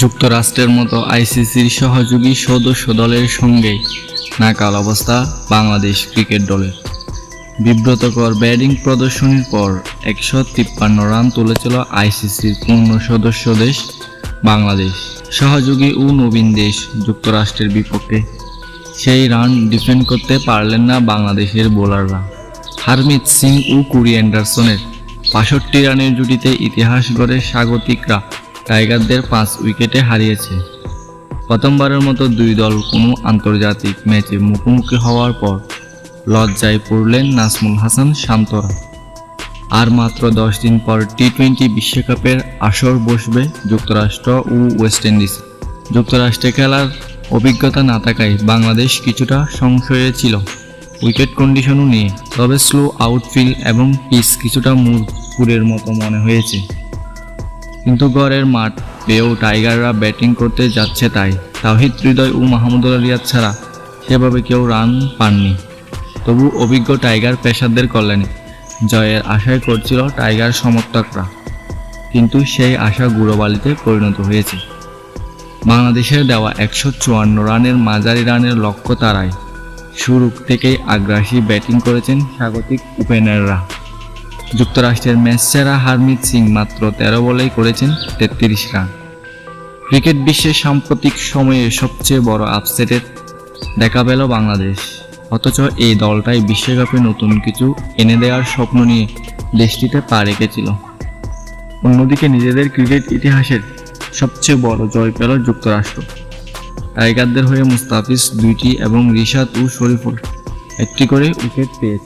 যুক্তরাষ্ট্রের মতো আইসিসির সহযোগী সদস্য দলের সঙ্গেই নাকাল অবস্থা বাংলাদেশ ক্রিকেট দলের। বিব্রতকর ব্যাটিং প্রদর্শনীর পর 153 রান তুলেছিল আইসিসির পূর্ণ সদস্য দেশ বাংলাদেশ, সহযোগী ও নবীন দেশ যুক্তরাষ্ট্রের বিপক্ষে। সেই রান ডিফেন্ড করতে পারলেন না বাংলাদেশের বোলাররা। হারমিত সিং ও কোরি অ্যান্ডারসনের 65 রানের জুটিতে ইতিহাস গড়ে স্বাগতিকরা টাইগারদের 5 উইকেটে হারিয়েছে। প্রথমবারের মতো দুই দল কোনো আন্তর্জাতিক ম্যাচে মুখোমুখি হওয়ার পর লজ্জায় পড়লেন নাজমুল হাসান শান্তরা। আর মাত্র 10 দিন পর টি-20 বিশ্বকাপের আসর বসবে যুক্তরাষ্ট্র ও ওয়েস্ট ইন্ডিজ। যুক্তরাষ্ট্রে খেলার অভিজ্ঞতা না থাকায় বাংলাদেশ কিছুটা সংশয়ে ছিল উইকেট কন্ডিশনও নিয়ে। তবে স্লো আউটফিল্ড এবং পিচ কিছুটা মুরপুরের মতো মনে হয়েছে। কিন্তু গড়ের মাঠ পেয়েও টাইগাররা ব্যাটিং করতে যাচ্ছে, তাই তাওহিদ হৃদয় ও মাহমুদুল্লাহ রিয়াদ ছাড়া সেভাবে কেউ রান পাননি। তবু অভিজ্ঞ টাইগার পেসারদের কল্যাণে জয়ের আশায় করছিল টাইগার সমর্থকরা, কিন্তু সেই আশা গুঁড়োবালিতে পরিণত হয়েছে। বাংলাদেশের দেওয়া 154 রানের মাঝারি রানের লক্ষ্য তারাই শুরু থেকেই আগ্রাসী ব্যাটিং করেছেন স্বাগতিক ওপেনাররা। যুক্তরাষ্ট্রের ম্যাচ সেরা হারমিত সিং মাত্র 13 বলেই করেছেন 33 রান। ক্রিকেট বিশ্বের সাম্প্রতিক সময়ে সবচেয়ে বড় আপসেটের দেখা পেল বাংলাদেশ। অথচ এই দলটাই বিশ্বকাপে নতুন কিছু এনে দেওয়ার স্বপ্ন নিয়ে দেশটিতে পা রেখেছিল। অন্যদিকে নিজেদের ক্রিকেট ইতিহাসের সবচেয়ে বড় জয় পেল যুক্তরাষ্ট্র। টাইগারদের হয়ে মুস্তাফিজ 2টি এবং রিশাদ ও শরীফুল 1টি করে উইকেট পেয়েছে।